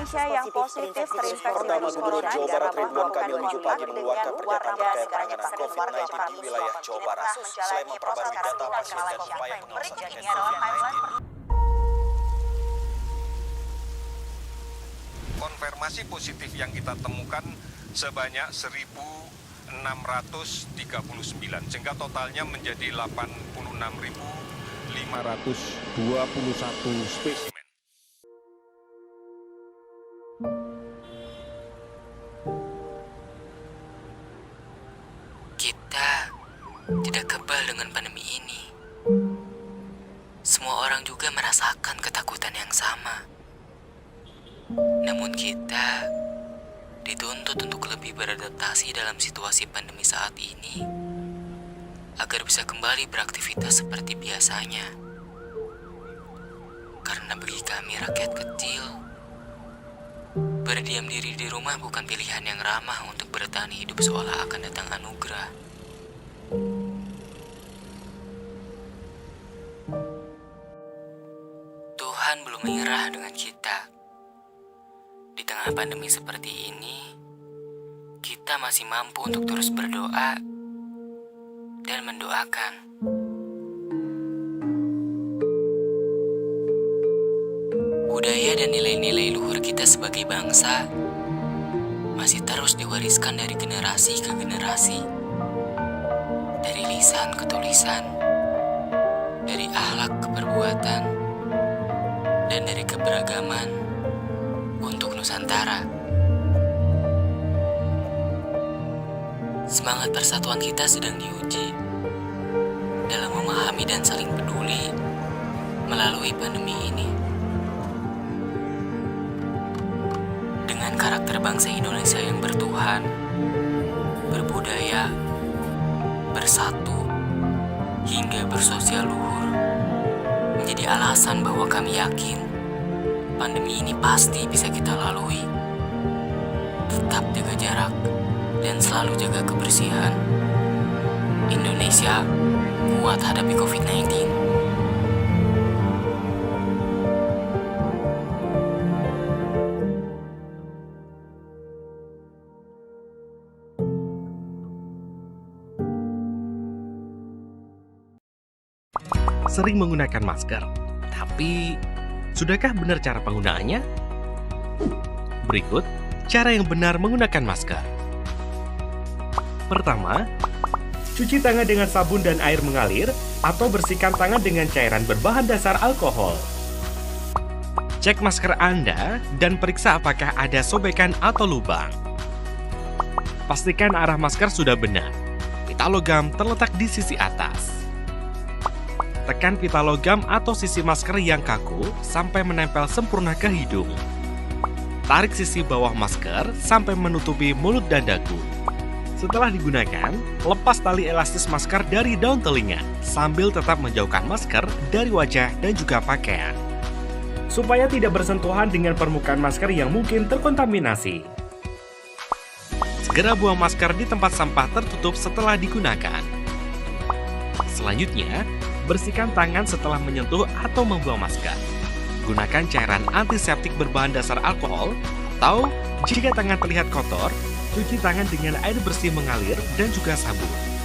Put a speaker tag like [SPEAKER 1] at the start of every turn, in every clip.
[SPEAKER 1] Indonesia yang positif terinfeksi
[SPEAKER 2] Pertama,
[SPEAKER 1] virus
[SPEAKER 2] Gubernur
[SPEAKER 1] corona
[SPEAKER 2] Jawa Barat
[SPEAKER 1] didapat
[SPEAKER 2] Ridwan Kamil
[SPEAKER 1] melakukan
[SPEAKER 2] Minggu pagi
[SPEAKER 1] kontak
[SPEAKER 2] mengeluarkan
[SPEAKER 1] dengan
[SPEAKER 2] pernyataan
[SPEAKER 1] warga
[SPEAKER 2] terkait
[SPEAKER 1] negaranya
[SPEAKER 2] penanganan
[SPEAKER 1] pasien
[SPEAKER 2] COVID-19
[SPEAKER 1] warga
[SPEAKER 2] di wilayah Jawa Barat. Selain memperbarui data pasien dan upaya pengawasan
[SPEAKER 1] ini adalah
[SPEAKER 2] COVID-19.
[SPEAKER 3] Konfirmasi positif yang kita temukan sebanyak 1.639, sehingga totalnya menjadi 86.521 spesimen.
[SPEAKER 4] Kita tidak kebal dengan pandemi ini. Semua orang juga merasakan ketakutan yang sama. Namun kita dituntut untuk lebih beradaptasi dalam situasi pandemi saat ini agar bisa kembali beraktivitas seperti biasanya. Karena bagi kami rakyat kecil, berdiam diri di rumah bukan pilihan yang ramah untuk bertahan hidup seolah akan datang anugerah. Tuhan belum menyerah dengan kita. Di tengah pandemi seperti ini, kita masih mampu untuk terus berdoa dan mendoakan. Budaya dan nilai-nilai luhur kita sebagai bangsa masih terus diwariskan dari generasi ke generasi. Dari lisan ke tulisan, dari akhlak ke perbuatan, dan dari keberagaman untuk Nusantara. Semangat persatuan kita sedang diuji dalam memahami dan saling peduli melalui pandemi ini. Dengan karakter bangsa Indonesia yang bertuhan, berbudaya, bersatu, hingga bersosial luhur, menjadi alasan bahwa kami yakin pandemi ini pasti bisa kita lalui. Tetap jaga jarak dan selalu jaga kebersihan. Indonesia kuat hadapi COVID-19.
[SPEAKER 5] Sering menggunakan masker, tapi sudahkah benar cara penggunaannya? Berikut cara yang benar menggunakan masker. Pertama, cuci tangan dengan sabun dan air mengalir atau bersihkan tangan dengan cairan berbahan dasar alkohol. Cek masker Anda dan periksa apakah ada sobekan atau lubang. Pastikan arah masker sudah benar. Pita logam terletak di sisi atas. Tekan pita logam atau sisi masker yang kaku sampai menempel sempurna ke hidung. Tarik sisi bawah masker sampai menutupi mulut dan dagu. Setelah digunakan, lepas tali elastis masker dari daun telinga sambil tetap menjauhkan masker dari wajah dan juga pakaian, supaya tidak bersentuhan dengan permukaan masker yang mungkin terkontaminasi. Segera buang masker di tempat sampah tertutup setelah digunakan. Selanjutnya, bersihkan tangan setelah menyentuh atau membuang masker. Gunakan cairan antiseptik berbahan dasar alkohol, atau jika tangan terlihat kotor, cuci tangan dengan air bersih mengalir dan juga sabun.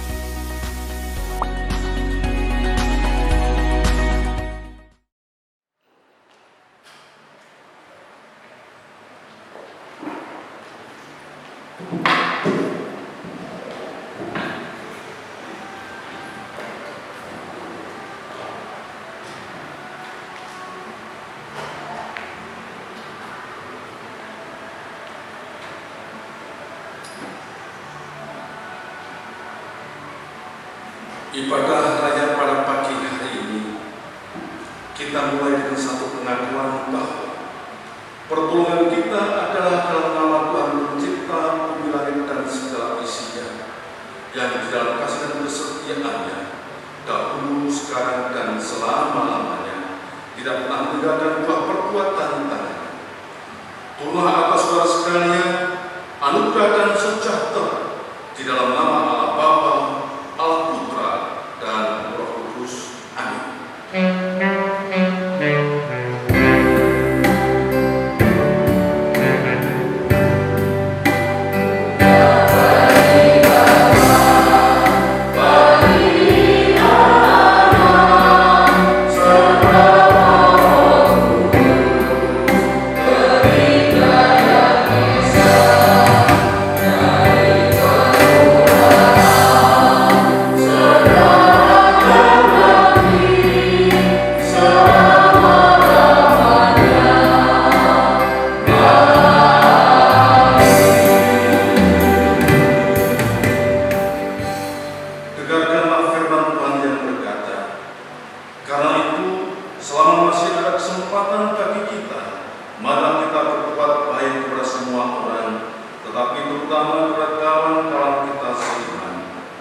[SPEAKER 6] Ibadah raya pada pagi hari ini, kita mulai dengan satu pengakuan bahwa pertolongan kita adalah dalam nama Tuhan Pencipta bumi langit dan segala isinya, yang di dalam kasih dan kesetiaannya dahulu, sekarang, dan selama-lamanya tidak pernah meninggalkan buah perbuatan tangannya. Turunlah atas saudara sekalian anugerah dan sejahtera di dalam nama Allah Bapa, Allah Putra, dan Roh Kudus. Amin.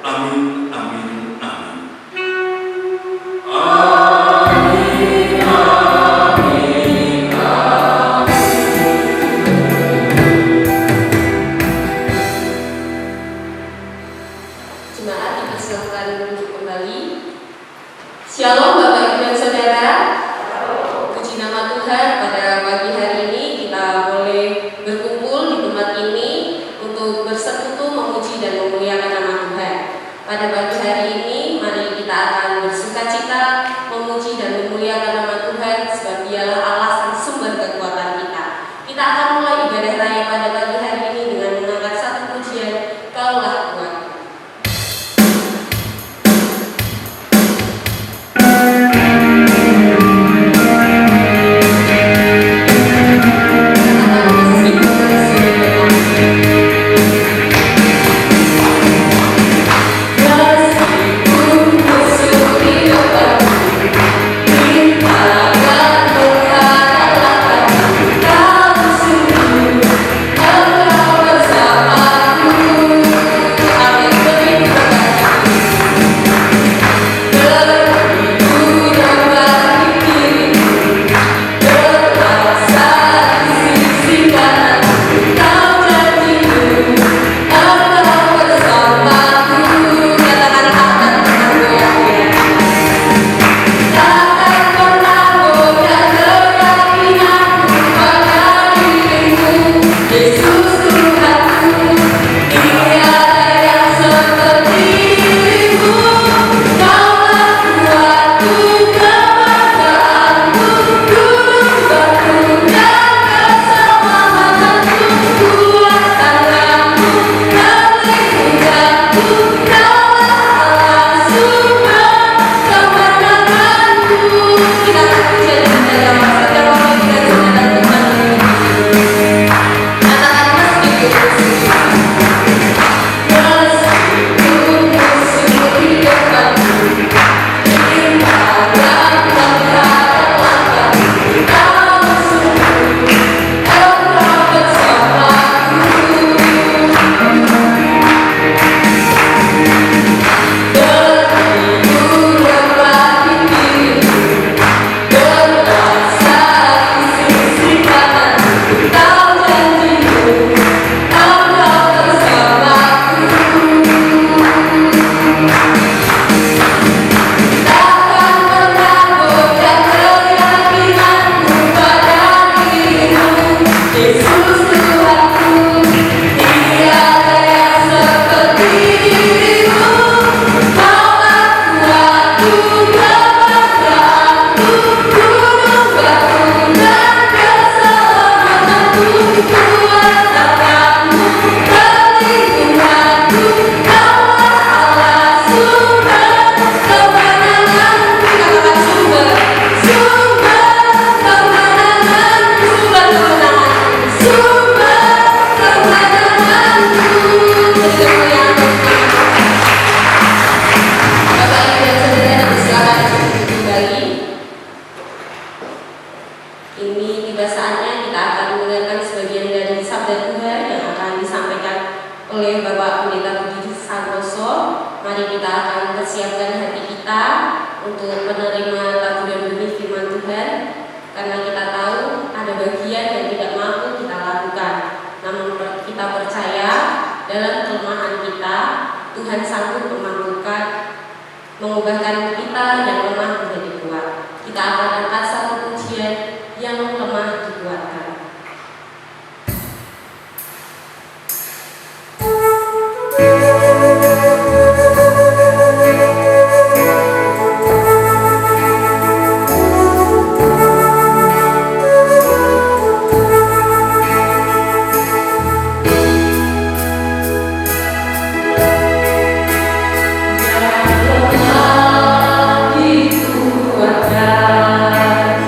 [SPEAKER 6] Amin, amin, amin.
[SPEAKER 7] Jemaat dipersilakan duduk kembali. Shalom Bapak Ibu dan Saudara. Puji nama Tuhan, pada pagi hari ini kita boleh berkumpul di tempat ini untuk bersekutu memuji dan memuliakan nama Tuhan. Pada pagi hari ini mari kita akan bersukacita memuji dan memuliakan nama Tuhan, sebab Dialah alasan sumber kekuatan kita. Kita akan mulai ibadah raya pada pagi hari ini dengan mengangkat satu pujian, Kaulah Tuhan. Mengubahkan kita yang lemah menjadi kuat. Kita akan angkat satu pujian yang lemah dikuatkan.
[SPEAKER 8] Dikuatkan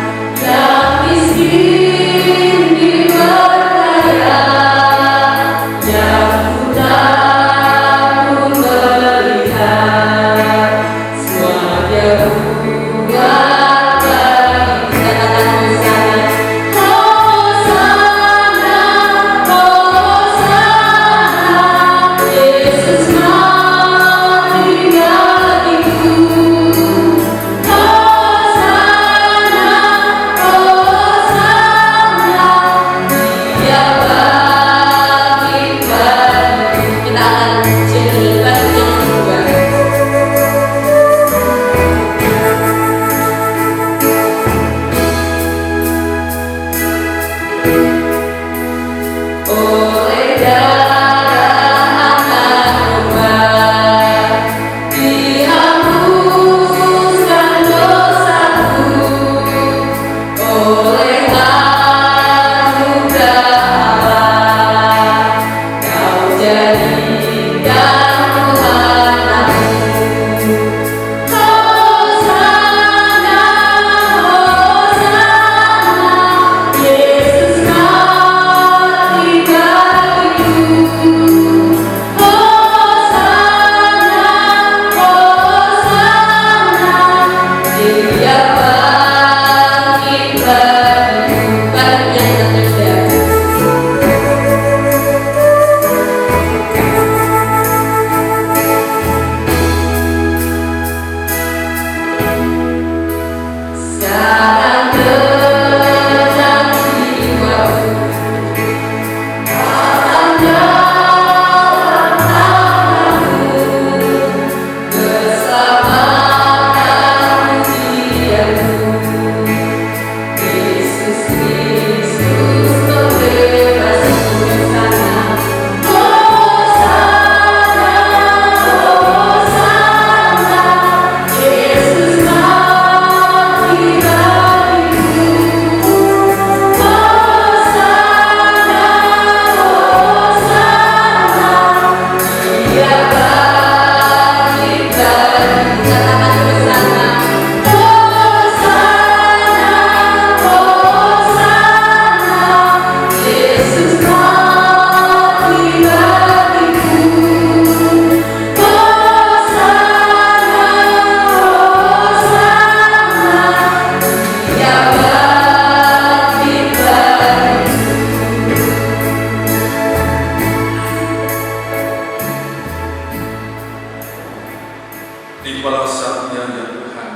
[SPEAKER 6] Di pada saatnya ya Tuhan,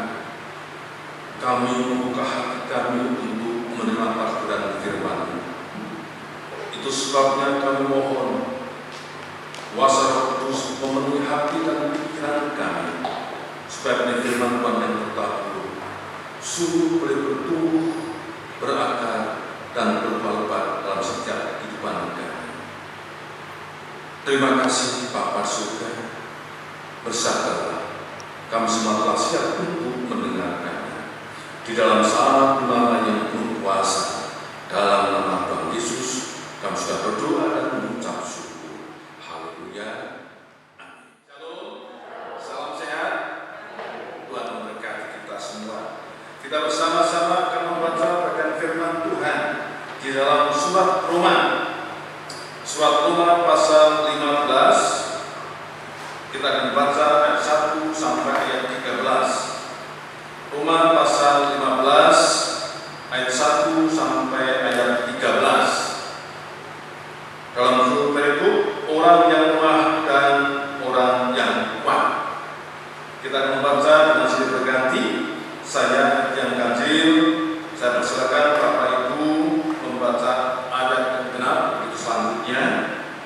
[SPEAKER 6] kami membuka hati kami untuk menerima takbiran firman-Mu. Itu sebabnya kami mohon kuasa Roh Kudus memenuhi hati dan pikiran kami, supaya firman Tuhan yang tertabur sungguh boleh bertumbuh, berakar, dan berbuah lebat dalam setiap kehidupan kami. Terima kasih Bapa surga, bersabarlah, kami semua telah siap untuk mendengarkannya. Di dalam saat nama yang penuh kuasa, dalam nama Tuhan Yesus, kami sudah berdoa dan mengucap syukur. Haleluya. Amin. Shalom. Salam sehat. Tuhan memberkati kita semua. Kita bersama-sama akan membaca bagian firman Tuhan di dalam surat Roma. Surat Roma pasal 15. Kita akan baca ayat 1 sampai ayat 13. Roma pasal 15 ayat 1 sampai ayat 13. Dalam huruf perikop, orang yang lemah dan orang yang kuat. Kita akan membaca dengan silih berganti. Saya yang ganjil, saya persilakan Bapak Ibu membaca ayat yang benar. Itu selanjutnya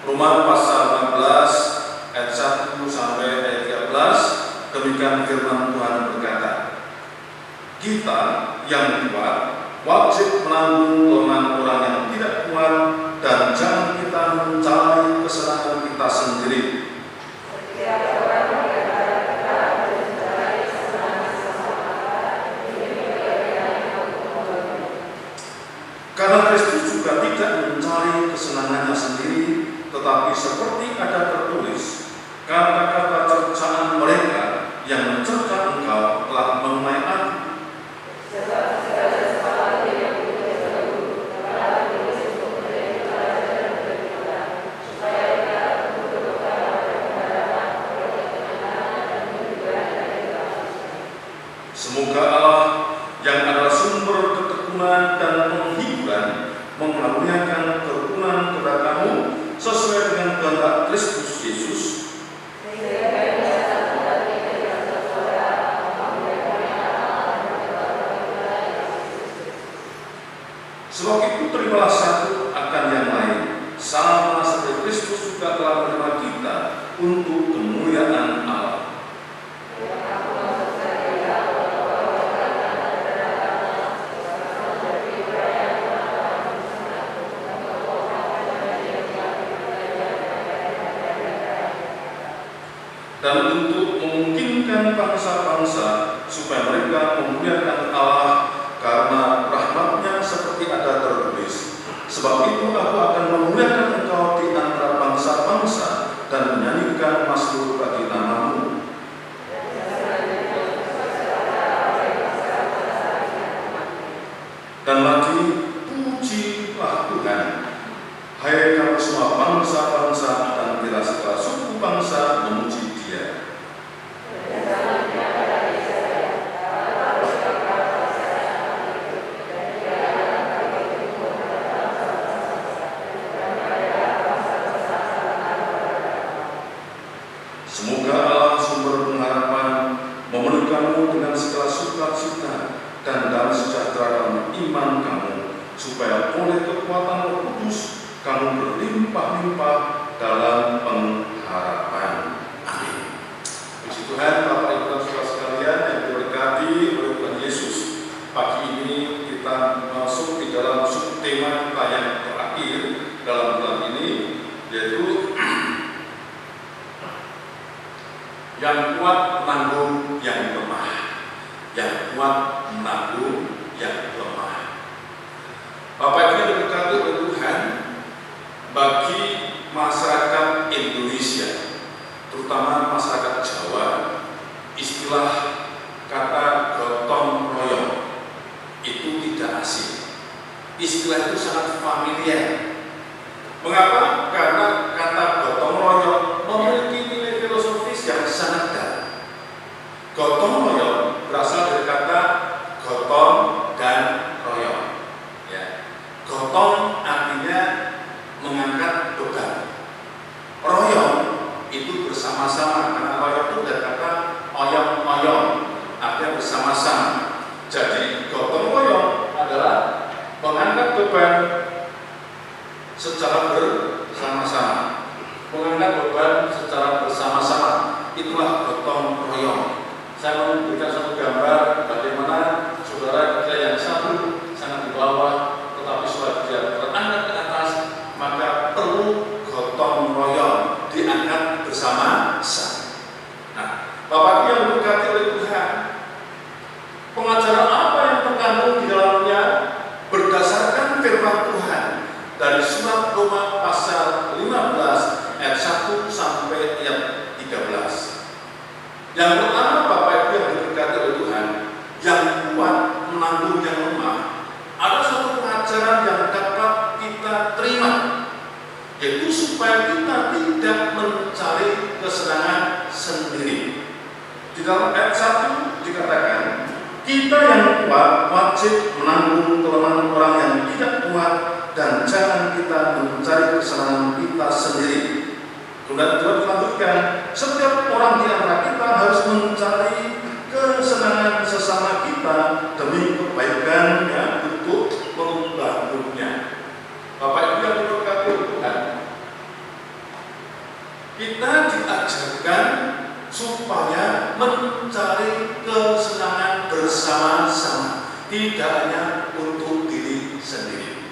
[SPEAKER 6] Roma pasal 15 ayat 1 sampai ayat 13. Demikian firman Tuhan berkata, kita yang kuat wajib menanggung kelemahan orang yang tidak kuat, dan jangan kita mencari kesenangan kita sendiri. Karena Kristus juga tidak mencari kesenangannya sendiri, tetapi seperti ada tertulis, kata-kata cercaan mereka yang mencerca engkau telah mengenai aku. Semoga Allah yang adalah sumber ketekunan dan penghiburan mengaruniakan kerukunan kepada kamu sesuai dengan kehendak Kristus Yesus. Sebab itu terimalah satu akan yang lain, sama seperti Kristus juga telah menerima kita untuk kemuliaan Allah. Dan untuk memungkinkan bangsa-bangsa supaya mereka memuliakan Allah karena rahmat-Nya seperti ada tertulis. Sebab itu aku akan memuliakan engkau di antara bangsa-bangsa dan menyanyikan mazmur bagi nama-Mu. Dan lagi, pujilah Tuhan, hai kamu semua bangsa-bangsa, dan bila segala suku bangsa memuji Dia. Semoga Allah sumber pengharapan memenuhi kamu dengan segala sukacita dan damai sejahtera dalam iman kamu, supaya oleh kekuatan Roh Kudus kamu berlimpah-limpah dalam pengharapan. Amin. Puji Tuhan, Bapak Ibu dan Saudara sekalian yang diberkati oleh Tuhan Yesus. Pagi ini kita masuk di dalam subtema kita yang terakhir dalam bulan ini, yaitu yang kuat menanggung yang lemah. Yang kuat menanggung yang lemah. Bapak Ibu yang diberkati oleh Tuhan, bagi masyarakat Indonesia, terutama masyarakat Jawa, istilah kata gotong royong itu tidak asing. Istilah itu sangat familiar. Mengapa? Karena kata gotong royong memiliki nilai filosofis yang sangat dalam. Gotong royong berasal dari kata gotong dan royong. Ya. Gotong artinya mengangkat beban. Royong itu bersama-sama, karena royong itu dari kata oyong secara bersama-sama, mengangkat beban secara bersama-sama. Itulah gotong royong. Saya memberikan satu gambar bagaimana saudara kita yang satu sangat di bawah, tetapi sudah dia terangkat ke atas, maka perlu gotong royong, diangkat bersama-sama. Nah, Bapak Ibu yang diberkati oleh Tuhan, pengajaran apa yang terkandung di dalamnya berdasarkan firman Tuhan dari surat Roma pasal 15 ayat 1 sampai ayat 13. Yang pertama, Bapak Ibu yang diberkati oleh Tuhan, yang kuat menanggung yang lemah. Ada satu pengajaran yang dapat kita terima, yaitu supaya kita tidak mencari kesenangan sendiri. Di dalam ayat 1 dikatakan, kita yang kuat wajib menanggung kelemahan orang yang tidak kuat, dan jangan kita mencari kesenangan kita sendiri. Kemudian Tuhan melanjutkan, setiap orang di antara kita harus mencari kesenangan sesama kita demi kebaikannya untuk membangunnya. Bapak Ibu yang diberkati Tuhan, kita diajarkan supaya mencari kesenangan bersama-sama, tidak hanya untuk diri sendiri.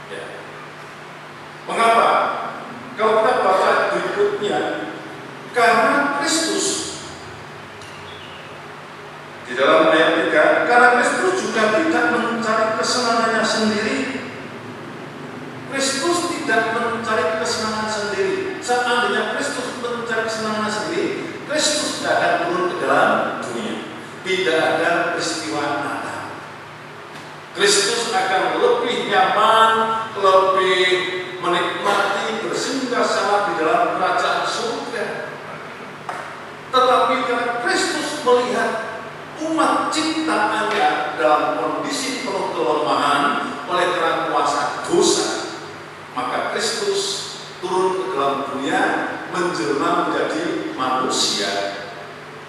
[SPEAKER 6] Ya. Mengapa? Kalau kita baca berikutnya, karena Kristus, di dalam ayat 3, karena Kristus juga tidak mencari kesenangannya sendiri. Kristus tidak mencari kesenangan sendiri. Seandainya Kristus mencari kesenangan sendiri, Kristus tidak akan turun ke dalam dunia. Tidak ada peristiwa Natal. Kristus akan lebih nyaman, lebih menikmati bersinggah-sana di dalam kerajaan surga. Tetapi karena Kristus melihat umat ciptaannya dalam kondisi penuh kelemahan oleh karena kuasa dosa, maka Kristus turun ke dalam dunia, menjelma menjadi manusia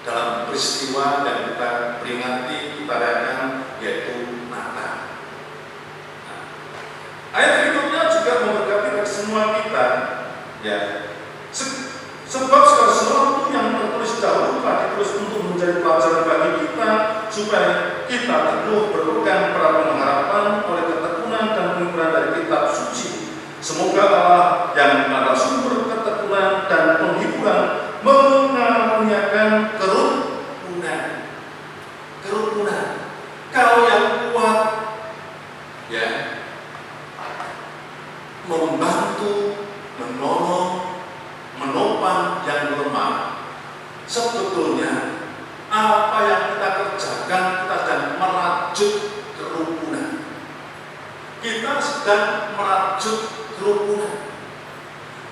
[SPEAKER 6] dalam peristiwa yang kita peringati, kita rayakan, yaitu Natal. Nah, ayat berikutnya juga memberkati bagi semua kita, ya. Sebab segala sesuatu yang tertulis dahulu telah ditulis untuk menjadi pelajaran bagi kita, supaya kita teguh berpegang pada pengharapan oleh ketekunan dan penghiburan dari kitab suci. Semoga Allah yang adalah sumber ketekunan dan penghiburan mengaruniakan kerukunan. Kalau yang kuat, ya, membantu, menolong, menopang yang lemah. Sebetulnya apa yang kita kerjakan, kita sedang merajut kerukunan. Kita sedang merajut kerukunan.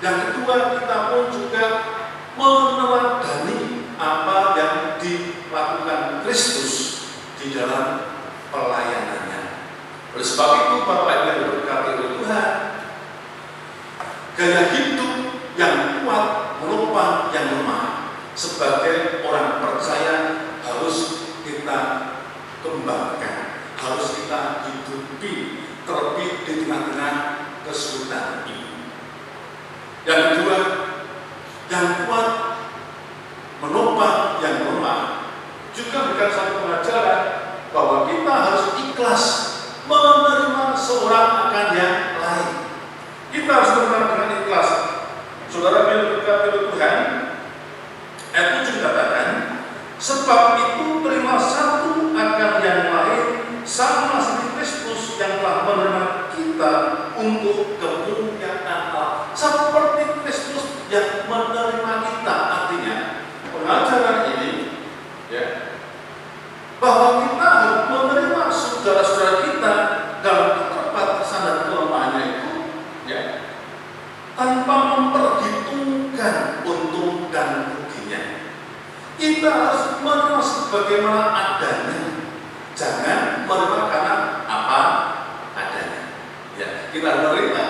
[SPEAKER 6] Yang kedua, kita pun juga meneladani apa yang dilakukan Kristus di dalam pelayanannya. Oleh sebab itu, Bapak Ibu yang diberkati oleh Tuhan, gaya hidup yang kuat menopang yang lemah sebagai orang percaya harus kita kembangkan, harus kita hidupi, terlebih di tengah-tengah kesulitan ini. Yang kedua, yang kuat menopang yang lemah juga bukan satu pengajaran bahwa kita harus ikhlas menerima seorang akan yang lain. Kita harus menerima dengan ikhlas. Saudara yang diberkati oleh Tuhan, ayat 7 dikatakan, sebab itu terima satu akan yang lain, sama seperti Kristus yang telah menerima kita untuk kemuliaan Allah. Seperti Kristus yang menerima kita, artinya pengajaran ini, ya, bahwa kita harus menerima saudara-saudara kita dalam keterbatasan dan kelemahannya itu, ya, tanpa memperhitungkan untung dan ruginya. Kita harus menerima sebagaimana adanya, jangan menerima karena apa adanya. Ya, kita menerima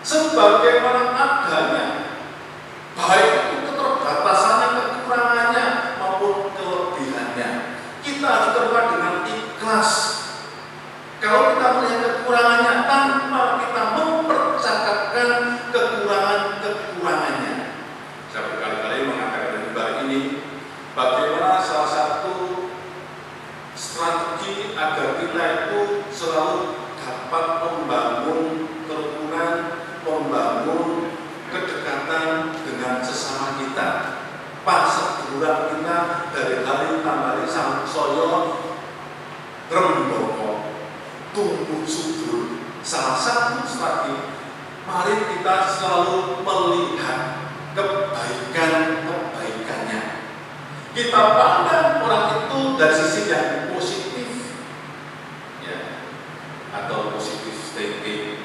[SPEAKER 6] sebagaimana adanya, baik itu keterbatasannya, kekurangannya maupun kelebihannya. Kita harus terima dengan ikhlas. Kalau kita melihat kekurangannya tanpa kita mempercakap agar kita itu selalu dapat membangun kerukunan, membangun kedekatan dengan sesama kita. Pas seduluran kita dari hari tambari sang soyo remboko tumbuh subur. Salah satu strategi, mari kita selalu melihat kebaikan-kebaikannya. Kita pandang orang itu dari sisi yang positif, ya, atau positif thinking.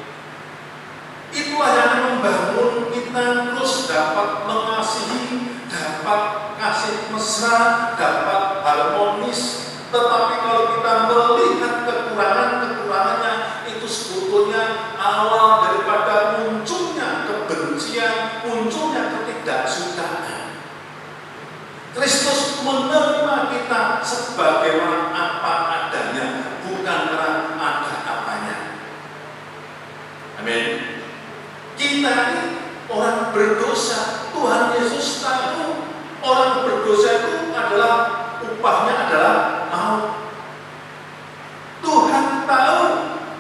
[SPEAKER 6] Itulah yang membangun kita terus dapat mengasihi, dapat kasih mesra, dapat harmonis. Tetapi kalau kita melihat kekurangannya, itu sebetulnya awal daripada munculnya kebencian, munculnya ketidaksukaan. Kristus menerima kita sebagaimana apa adanya, bukan karena ada apanya. Amin. Kita ini orang berdosa. Tuhan Yesus tahu orang berdosa itu adalah upahnya adalah maut. Tuhan tahu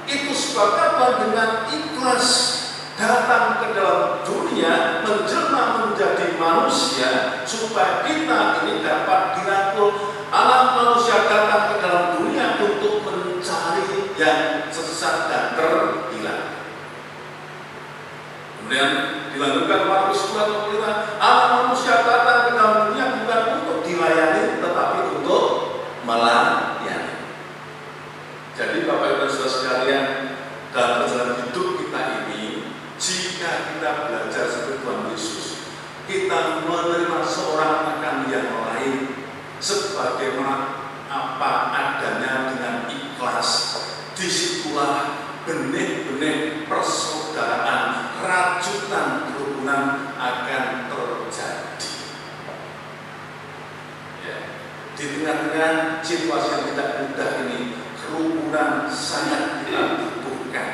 [SPEAKER 6] itu sebabnya dengan ikhlas datang ke dalam dunia, menjelma menjadi manusia, supaya kita ini dapat dirangkul. Anak manusia datang ke dalam dunia untuk mencari yang sesat dan terhilang. Kemudian dilanjutkan Markus 2:5, anak manusia datang ke dalam dunia bukan untuk dilayani, tetapi untuk melayani. Jadi Bapak Ibu Saudara sekalian, dalam perjalanan hidup kita ini, jika kita belajar seperti Tuhan Yesus, kita menerima seorang akan yang lain sebagaimana apa adanya dengan ikhlas. Disitulah benih-benih persaudaraan, rajutan kerukunan akan terjadi. Ya. Di tengah-tengah situasi yang tidak mudah ini, kerukunan sangat kita butuhkan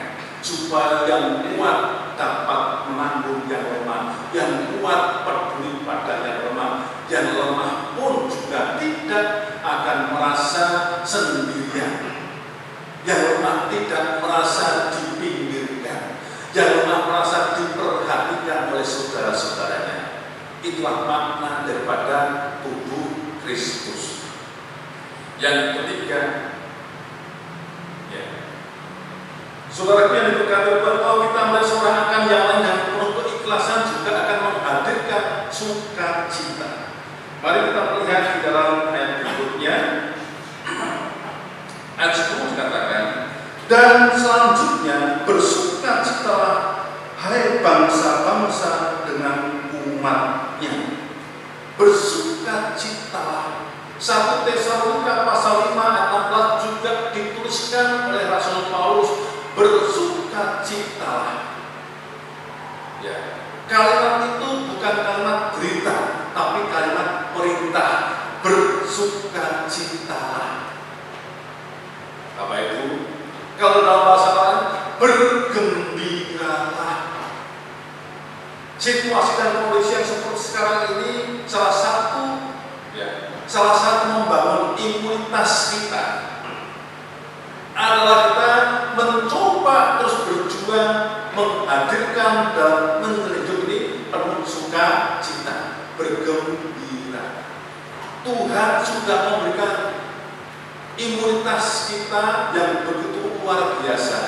[SPEAKER 6] supaya yang kuat dapat menanggung yang lemah, yang kuat peduli pada yang lemah, yang lemah pun juga tidak akan merasa sendirian, yang lemah tidak merasa dipinggirkan, yang lemah merasa diperhatikan oleh saudara-saudaranya. Itulah makna daripada tubuh Kristus. Yang ketiga, saudara yang diberkati Tuhan, kalau kita melihat seorang akan yang lain dan penuh keikhlasan juga akan menghadirkan sukacita. Mari kita melihat di dalam ayat berikutnya. Ayat 10 dikatakan, dan selanjutnya bersukacitalah hai bangsa-bangsa dengan umatnya. Bersukacitalah. 1 Tesalonika pasal 5 ayat 16 juga dituliskan oleh Rasul Paulus, bersukacitalah. Ya. Kalimat itu bukan kalimat berita, tapi kalimat perintah. Bersukacitalah. Bapak Ibu, kalau dalam bahasa lain, bergembiralah. Situasi dan kondisi yang seperti sekarang ini salah satu membangun imunitas kita adalah kita mencoba terus berjuang menghadirkan dan hidup ini penuh sukacita, bergembira. Tuhan sudah memberikan imunitas kita yang begitu luar biasa,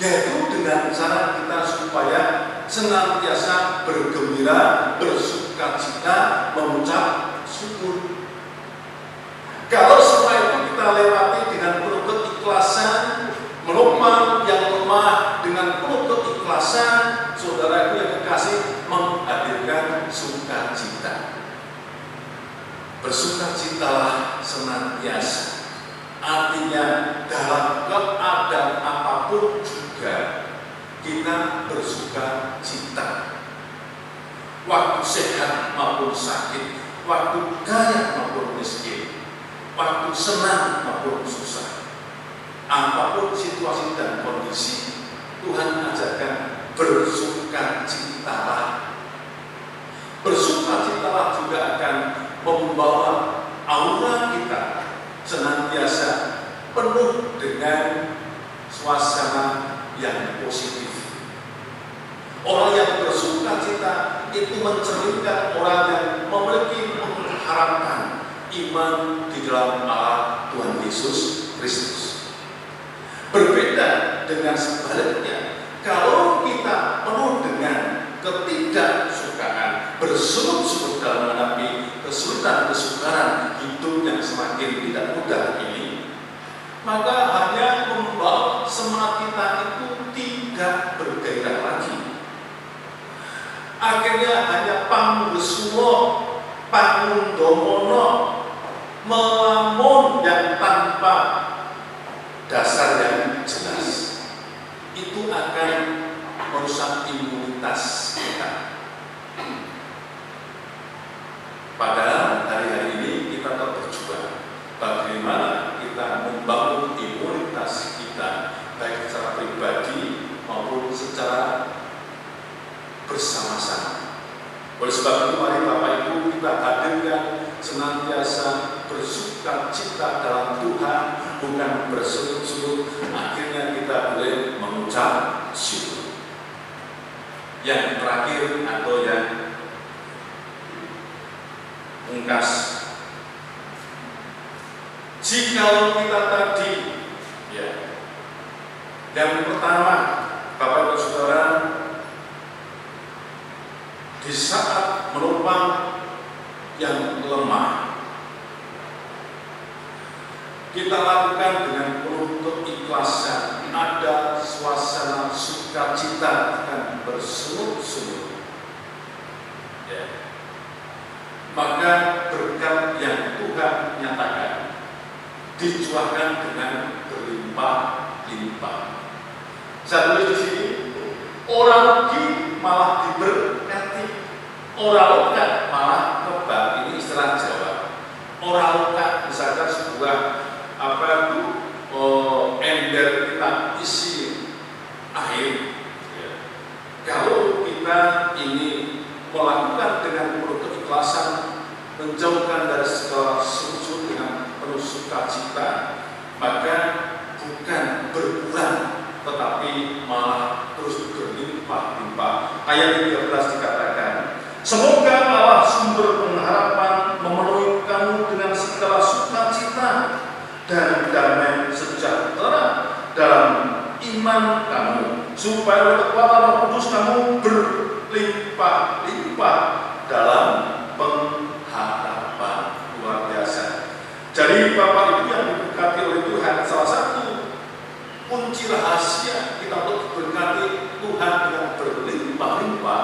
[SPEAKER 6] yaitu dengan cara kita supaya senantiasa bergembira, bersukacita, mengucap syukur. Kalau semua itu kita lewati dengan penuh keikhlasan, menopang yang lemah dengan penuh keikhlasan, saudara yang kekasih, menghadirkan sukacita. Bersukacitalah senantiasa. Artinya dalam keadaan apapun juga kita bersukacita. Waktu sehat maupun sakit, waktu kaya maupun miskin, waktu senang maupun susah, apapun situasi dan kondisi, Tuhan ajarkan bersukacitalah. Bersukacitalah juga akan membawa aura kita senantiasa penuh dengan suasana yang positif. Orang yang bersuka cita itu mencerminkan orang yang memiliki pengharapan iman di dalam Allah Tuhan Yesus Kristus. Berbeda dengan sebaliknya, kalau kita penuh dengan ketidaksukaan, bersungut-sungut dalam menghadapi kesulitan-kesukaran hidup yang semakin tidak mudah ini, maka hanya membawa semangat kita itu tidak bergairah lagi. Akhirnya hanya panggesuwo, pangundomono, melamun yang tanpa dasar yang jelas. Itu akan merusak imunitas kita. Padahal hari-hari ini kita tetap berjuang bagaimana kita membangun imunitas kita, baik secara pribadi maupun secara bersama-sama. Oleh sebab itu, mari Bapak Ibu kita hadirkan senantiasa bersuka cita dalam Tuhan, bukan bersungut-sungut. Akhirnya kita boleh mengucap syukur. Yang terakhir atau yang pungkas, jika kita tadi, ya, yang pertama, Bapak Ibu Saudara, di saat menopang yang lemah, kita lakukan dengan penuh keikhlasan, ada suasana sukacita dan bersungut-sungut. Ya. Maka berkat yang Tuhan nyatakan dicuahkan dengan berlimpah-limpah. Saya tulis di sini, orang rugi malah diberkati, orang lokat malah kebal. Ini istilah Jawa. Orang lokat misalkan sebuah ember kita isi air. Ya. Kalau kita ini melakukan dengan penuh keikhlasan, menjauhkan dari segala sujud dengan penuh sukacita, maka bukan berkurang, tetapi malah terus berlimpah-limpah. Ayat 13 dikatakan, semoga Allah sumber pengharapan memenuhi kamu dengan segala sukacita dan damai sejahtera dalam iman kamu, supaya oleh kekuatan Roh Kudus kamu berlimpah-limpah dalam pengharapan. Luar biasa. Jadi Bapak Ibu yang diberkati oleh Tuhan, salah satu kunci rahasia kita untuk diberkati Tuhan dengan berlimpah-limpah,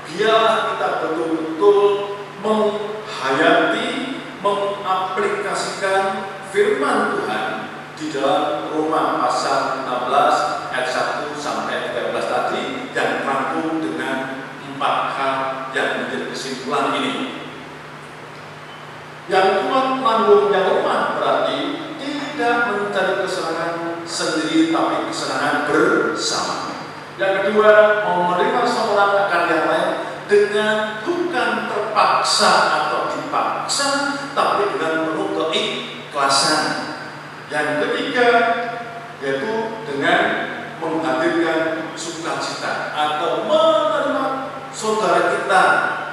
[SPEAKER 6] biarlah kita betul-betul menghayati, mengaplikasikan firman Tuhan di dalam Roma pasal 16 ayat 1 sampai 13 tadi, yang rangkum dengan 4 hal yang menjadi kesimpulan ini. Yang kuat menanggung yang lemah berarti tidak mencari kesenangan sendiri, tapi kesenangan bersama. Yang kedua, menerima seorang akan yang lain dengan bukan terpaksa atau dipaksa, tapi dengan penuh keikhlasan. Yang ketiga, yaitu dengan menghadirkan sukacita atau menerima saudara kita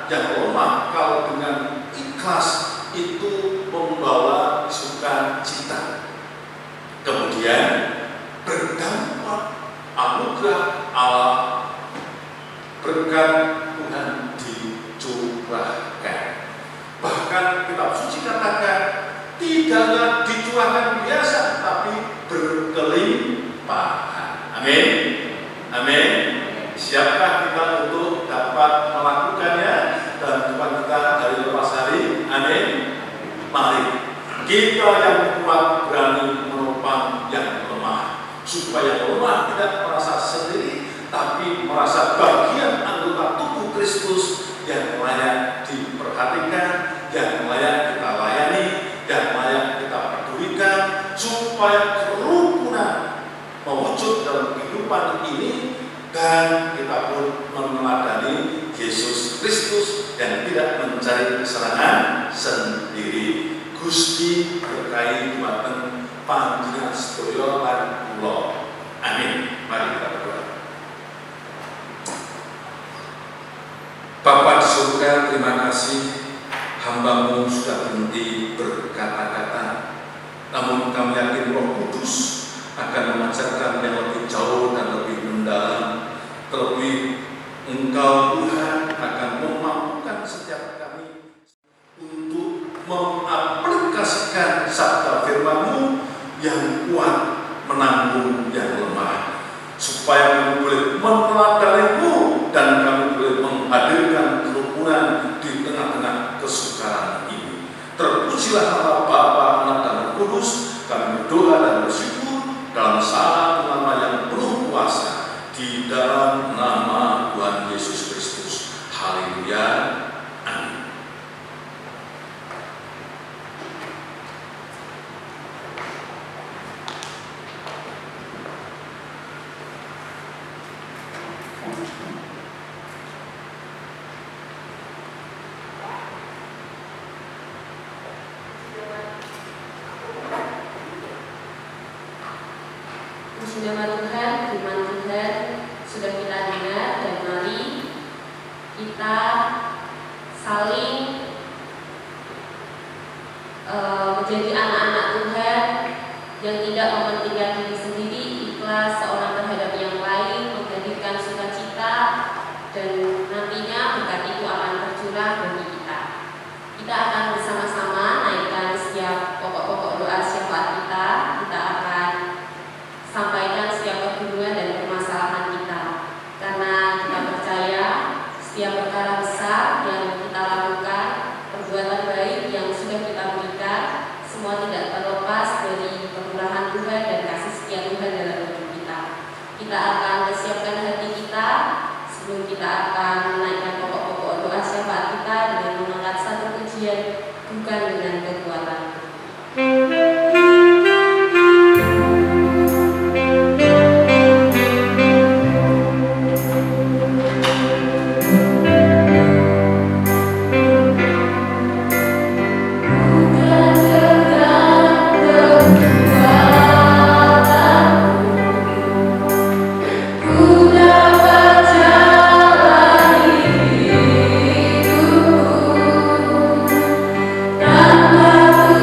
[SPEAKER 6] yang lemah, kalau dengan ikhlas itu membawa sukacita. Kemudian berdampak anugerah Allah, berkat Tuhan dicurahkan. Bahkan kitab suci katakan tidaklah dicurahkan biasa, tapi berkelimpahan. Amin. Amin. Siapkah kita untuk dapat melakukannya dan Tuhan kita hari lepas hari? Amin. Mari kita yang kuat berani menopang yang lemah, supaya lemah tidak merasa sendiri, tapi merasa bagian anggota tubuh Kristus yang layak diperhatikan, yang layak kita layani, yang layak kita pedulikan, supaya kerukunan mewujud dalam kehidupan ini, dan kita pun meneladani Yesus Kristus yang tidak mencari kesenangan sendiri. Gusti berkahi dumateng panjenengan sedaya lan kula. Amin. Mari kita berdoa. Bapa di surga, terima kasih hamba-Mu sudah berhenti berkata-kata, namun kami yakin Roh Kudus akan mengajarkan yang lebih jauh dan lebih mendalam. Terlebih Engkau Tuhan akan memampukan setiap kami untuk mengaplikasikan sabda firman-Mu yang kuat menanggung yang lemah, supaya kami boleh meneladani-Mu dan kami boleh menghadirkan kerukunan di tengah-tengah kesukaran ini. Terpujilah nama Bapa, Anak, dan Roh Kudus. Kami berdoa dan bersyukur dalam satu nama yang penuh kuasa, di dalam nama Tuhan Yesus Kristus. Haleluya. Amin.
[SPEAKER 7] Puji nama Tuhan, firman Tuhan sudah kita dengar, dan mari kita saling menjadi anak-anak Tuhan yang tidak mementingkan diri sendiri, ikhlas seorang terhadap yang lain, menghadirkan sukacita, dan nantinya berkat itu akan tercurah bagi kita. Kita akan bersama-sama naikkan setiap pokok-pokok doa syafaat kita. Kita akan sampaikan setiap kebingungan dan permasalahan kita, karena kita percaya setiap perkara besar yang kita lakukan, perbuatan baik yang sudah kita berikan, semua tidak terlepas dari kemurahan Tuhan dan kasih setia Tuhan dalam hidup kita. Kita akan persiapkan hati kita sebelum kita akan menaikkan pokok-pokok doa syafaat kita dengan mengangkat satu pujian bukan dengan kekuatan.
[SPEAKER 8] Tanpa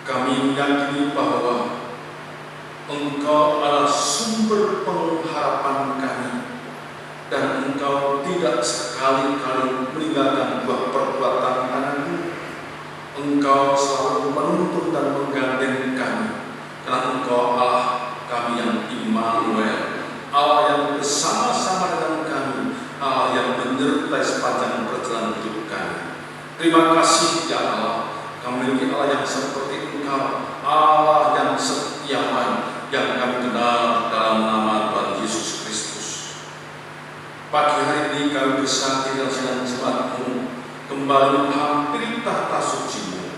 [SPEAKER 6] Kami meyakini bahwa Engkau adalah sumber pengharapan kami, dan Engkau tidak sekali-kali meninggalkan buah perbuatan tangan-Mu. Engkau selalu menuntun dan menggandeng kami, karena Engkau Allah kami yang Immanuel, Allah yang bersama-sama dengan kami, Allah yang menyertai sepanjang perjalanan hidup kami. Terima kasih ya Allah, kami memiliki Allah yang seperti Engkau, Allah yang setiawan, yang kami kenal dalam nama Tuhan Yesus Kristus. Pagi hari ini kami bersatu dengan sidang jemaat-Mu kembali menghampiri tahta suci-Mu,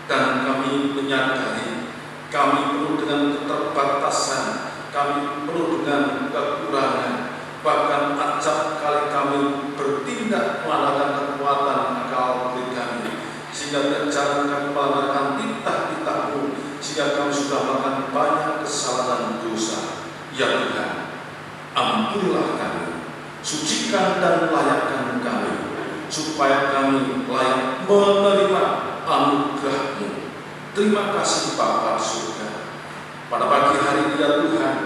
[SPEAKER 6] dan kami menyadari kami penuh dengan keterbatasan, kami penuh dengan kekurangan, bahkan acap kali kami bertindak mengandalkan kekuatan akal budi kami, sehingga terjadi kami melanggar titah-titah-Mu, sehingga kami sudah melakukan banyak kesalahan dan dosa. Ya Tuhan, ampunilah kami, sucikan dan layakkan kami, supaya kami layak menerima anugerah-Mu. Terima kasih Bapa surga. Pada pagi hari ini ya Tuhan,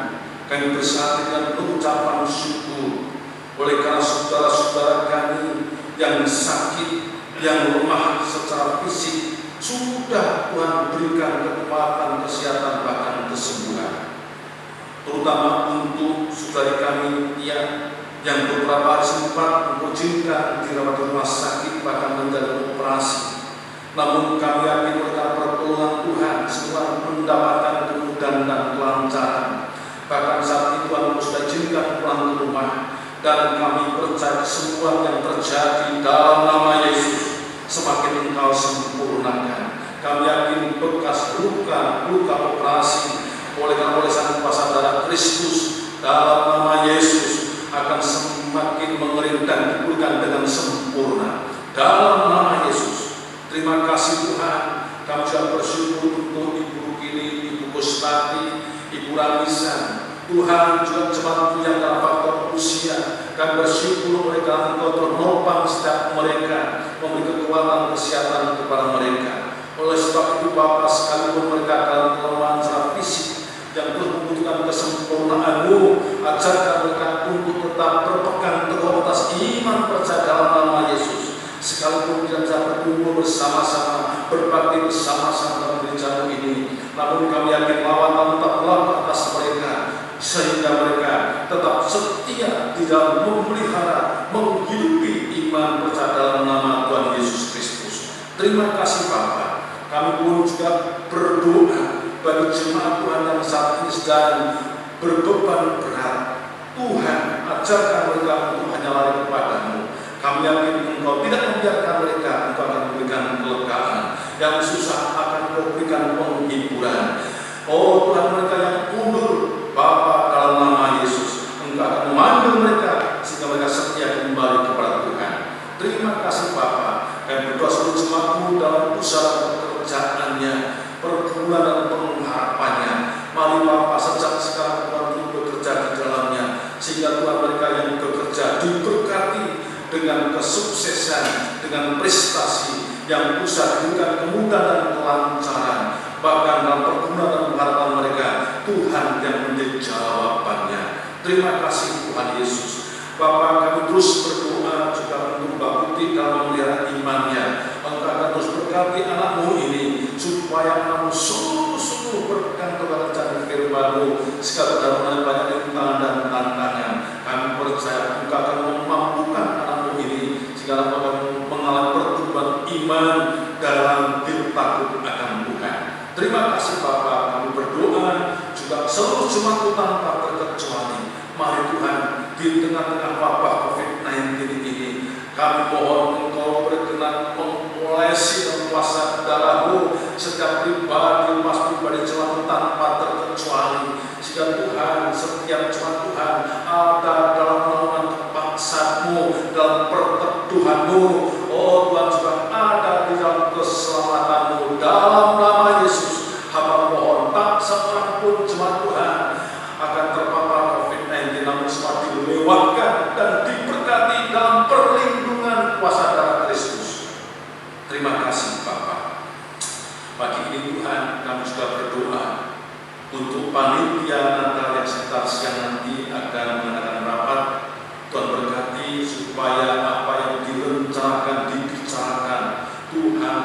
[SPEAKER 6] kami bersatu dengan pengucapan syukur oleh karena saudara-saudara kami yang sakit, yang lemah secara fisik, sudah Tuhan berikan kekuatan, kesehatan, bahkan kesembuhan. Terutama untuk saudari kami yang beberapa hari sempat mengujikan dirawat di rumah sakit, bahkan menjalani operasi. Namun kami yakin berkat pertolongan Tuhan semua mendapatkan kemudahan dan kelancaran. Bahkan saat itu Tuhan sudah izinkan pulang ke rumah, dan kami percaya semua yang terjadi dalam nama Yesus semakin Engkau sempurnakan. Kami yakin bekas luka operasi oleh Sang Kuasa Darah Kristus dalam nama Yesus akan semakin mengering dan dipulihkan dengan sempurna dalam nama Yesus. Terima kasih Tuhan, kami juga bersyukur untuk Ibu Kini, Ibu Kustati, Ibu Ramisa. Tuhan juga jemaat yang dalam faktor usia, kami bersyukur oleh karena Engkau menopang setiap mereka, memberi kekuatan kesehatan kepada mereka. Oleh sebab itu Bapa, sekalipun mereka dalam kelemahan secara fisik yang terus membutuhkan kesempurnaan-Mu, ajarkan mereka untuk tetap berpegang teguh atas iman percaya dalam nama Yesus. Sekalipun tidak bisa berkumpul bersama-sama, berbakti bersama-sama dalam gereja-Mu ini, namun kami yakin lawatan tetap berlaku atas mereka, sehingga mereka tetap setia di dalam memelihara, menghidupi iman percaya dalam nama Tuhan Yesus Kristus. Terima kasih Bapa. Kami pun juga berdoa bagi jemaat Tuhan yang saat ini sedang berbeban berat. Tuhan, ajarkan mereka untuk hanya lari kepada-Mu. Kami yakin Engkau tidak membiarkan mereka, Engkau akan memberikan kelegaan. Yang susah akan Engkau berikan penghiburan. Oh Tuhan, mereka yang mundur, Bapa dalam nama Yesus, Engkau akan memanggil mereka sehingga mereka setia kembali kepada Tuhan. Terima kasih Bapa. Kami berdoa seluruh jemaat-Mu dalam usaha pekerjaannya, pergumulan dan pengharapannya. Mari Bapa, sejak sekarang Tuhan bekerja di dalamnya, sehingga Tuhan mereka yang bekerja diberkati dengan kesuksesan, dengan prestasi yang bisa diberikan kemudahan dan kelancaran. Bahkan dalam pergumulan dan pengharapan mereka, Tuhan yang menjadi jawabannya. Terima kasih Tuhan Yesus. Bapa, kami terus berdoa juga untuk Mbak Putih dalam memelihara imannya. Engkau akan terus berkati anak-Mu ini, supaya anak-Mu sungguh-sungguh berpegang kepada janji firman-Mu, segala dalam banyak rintangan dan tantangan. Kami percaya Engkau akan memampukan anak-Mu ini, sehingga akan mengalami pertumbuhan iman dalam hidup takut akan Tuhan. Terima kasih Bapa. Kami berdoa juga seluruh jemaat tanpa terkecuali. Mari Tuhan, di tengah-tengah wabah COVID-19 ini, kami mohon Engkau berkenan mengolesi dan kuasa darah-Mu setiap pribadi, mas pribadi jemaat tanpa terkecuali. Sehingga Tuhan, setiap jemaat Tuhan ada dalam naungan kepaksa-Mu, dalam perteduhan-Mu. Oh Tuhan, juga ada di dalam keselamatan-Mu. Dalam nama Yesus, hamba mohon tak seorang pun jemaat Tuhan akan terpapar COVID-19, namun semua dilewatkan dan diberkati dalam perlindungan kuasa darah Kristus. Terima kasih Bapa. pagi ini Tuhan kami juga berdoa untuk panitia Natal yang sekitar siang nanti akan mengadakan rapat. Tuhan berkati supaya apa yang direncanakan, dibicarakan, Tuhan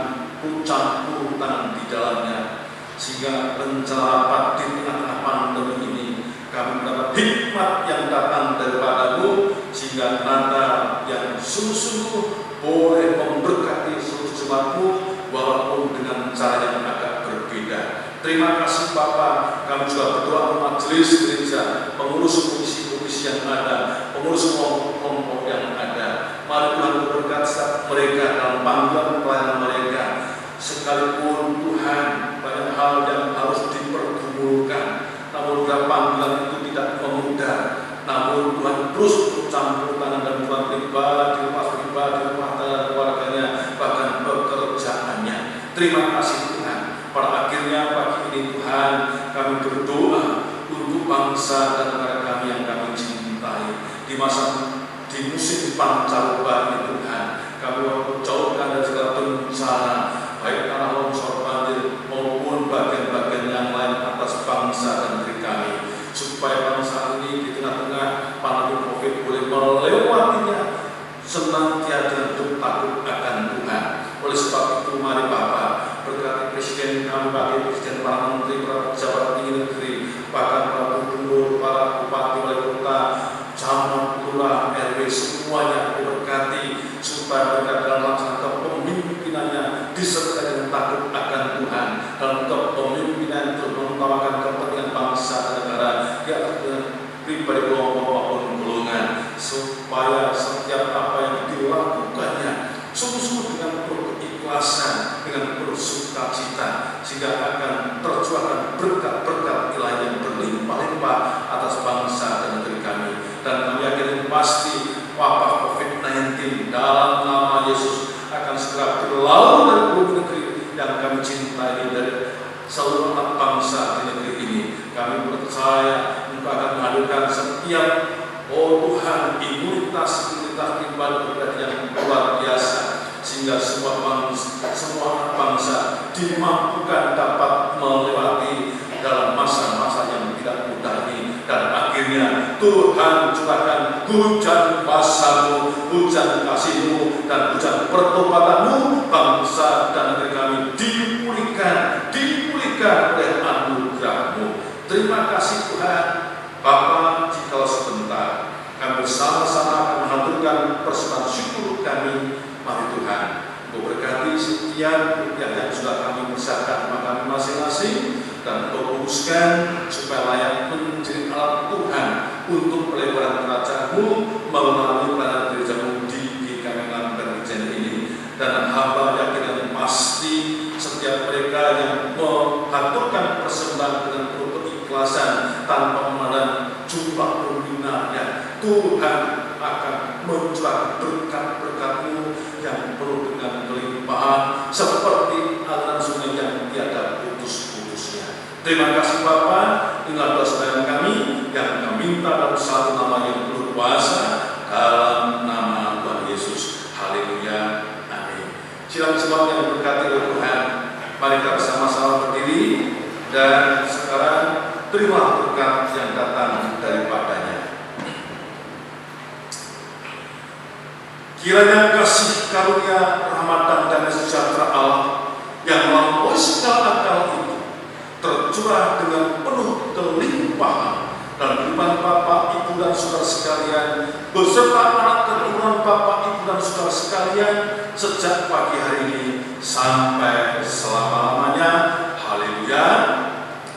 [SPEAKER 6] campur tangan di dalamnya, sehingga rencana rapat di tengah-tengah pandemi ini kami mendapat hikmat yang datang daripada-Mu, sehingga Natal yang sungguh-sungguh boleh memberkati seluruh jemaat-Mu walaupun dengan cara yang agak berbeda. Terima kasih Bapa. Kami juga berdoa majelis gereja, pengurus komisi-komisi yang ada, pengurus kelompok-kelompok yang ada. Mari Tuhan berkati mereka dalam panggilan pelayanan mereka. Sekalipun Tuhan banyak hal yang harus dipergumulkan, namun dalam panggilan itu tidak memudar. Namun Tuhan terus bercampur tangan dan Tuhan pribadi, rumah tangga keluarganya, bahkan pekerjaannya. Terima kasih Tuhan. Pada akhirnya pagi ini Tuhan kami berdoa untuk bangsa dan negara kami yang kami cintai. Di musim pancaroba ini Tuhan, kami mau jauhkan dari segala bencana, baik tanah longsor, banjir maupun bagian-bagian yang lain atas bangsa dan negeri kami, supaya bangsa ini di tengah-tengah pandemi COVID boleh melewatinya senantiasa takut akan Tuhan. Oleh sebab itu mari Bapa berkati Presiden kami, bagi Presiden, para Menteri, para pejabat tinggi negeri, bahkan para gubernur, para bupati, wali kota, camat, lurah, RW, semuanya berkati supaya mereka dalam melaksanakan kepemimpinannya disertai dengan takut akan Tuhan, dalam kepemimpinan untuk mengutamakan kepentingan bangsa dan negara, ya dengan pribadi kelompok maupun golongan, supaya setiap apa yang dilakukannya sungguh-sungguh dengan keikhlasan, dengan bersukacita, sehingga akan tercuahkan berkat-berkat ilahi yang berlimpah-limpah atas bangsa dan negeri kami. Dan kami yakin pasti wabah COVID-19 dalam nama Yesus akan segera berlalu dari bumi negeri yang kami cintai, dari seluruh anak bangsa di negeri ini. Kami percaya Engkau akan menghadirkan setiap Tuhan imunitas pribadi yang luar biasa, sehingga semua anak bangsa dimampukan dapat melewati dalam masa-masa yang tidak mudah ini. Dan akhirnya Tuhan curahkan hujan kuasa-Mu, hujan kasih-Mu, dan hujan pertobatan-Mu. Bangsa dan negeri kami dipulihkan oleh anugerah-Mu. Terima kasih Tuhan. Bapa, jikalau sebentar kami bersama-sama akan menghaturkan persembahan syukur kami, mari Tuhan Engkau berkati setiap rupiah yang sudah kami besarkan kami masing-masing, dan Engkau fokuskan supaya layak menjadi alat Tuhan untuk pelebaran kerajaan-Mu melalui pelayanan gereja-Mu di GKM dan gereja ini. Dan hamba yakin yang pasti setiap mereka yang menghaturkan persembahan dengan penuh keikhlasan tanpa memandang jumlah nominalnya, Tuhan akan mencurahkan berkat-berkat-Mu yang penuh dengan kelimpahan seperti aliran sungai yang tiada putus-putusnya. Terima kasih Bapa. Inilah doa sembahyang kami yang kami minta dalam satu nama yang penuh kuasa, dalam nama Tuhan Yesus. Haleluya. Amin. Silakan semua yang berkati oleh Tuhan. Mari kita bersama-sama berdiri dan sekarang terima berkat yang datang daripadanya. Kiranya kasih karunia, rahmat dan damai sejahtera Allah yang melampaui segala akal itu tercurah dengan penuh kelimpahan dan kehidupan Bapak, Ibu dan saudara sekalian, beserta anak keturunan Bapak, Ibu dan saudara sekalian, sejak pagi hari ini sampai selama-lamanya. Haleluya.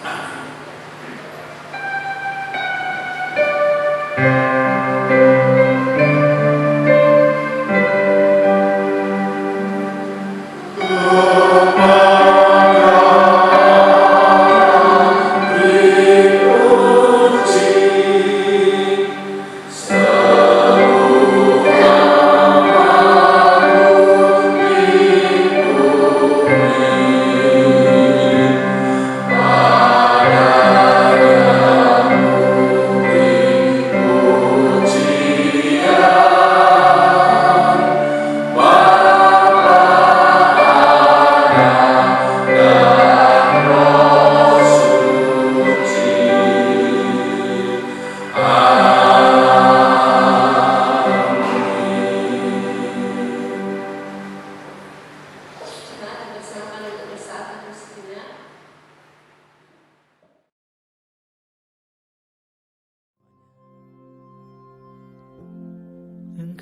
[SPEAKER 6] Amin.
[SPEAKER 8] Amin.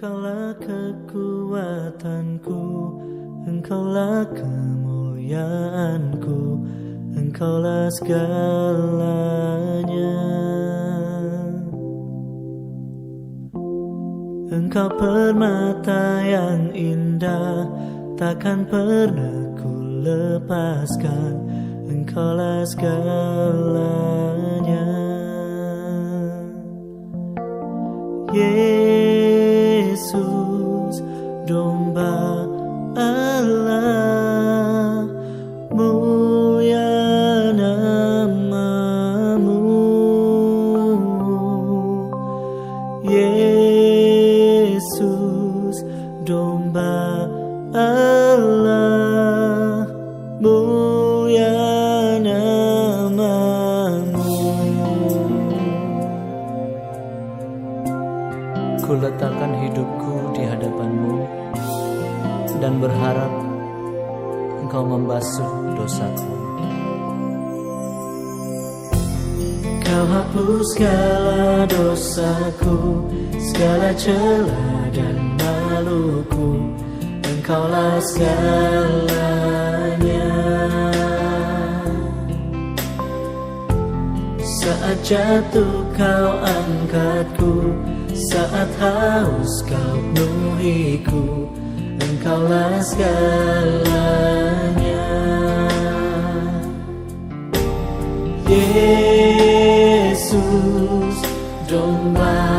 [SPEAKER 8] Engkaulah kekuatanku, Engkaulah kemuliaanku, Engkaulah segalanya. Engkau permata yang indah, takkan pernah ku lepaskan, Engkaulah segalanya. Yesus, domba Allah, mulia namamu. Yesus, domba Allah, mulia namamu. Ku letakkan hidupku di hadapanmu dan berharap Engkau membasuh dosaku. Kau hapus segala dosaku, segala celah dan maluku, Engkaulah segalanya. Saat jatuh kau angkatku, saat haus kau penuhiku, Engkaulah segalanya. Yesus, domba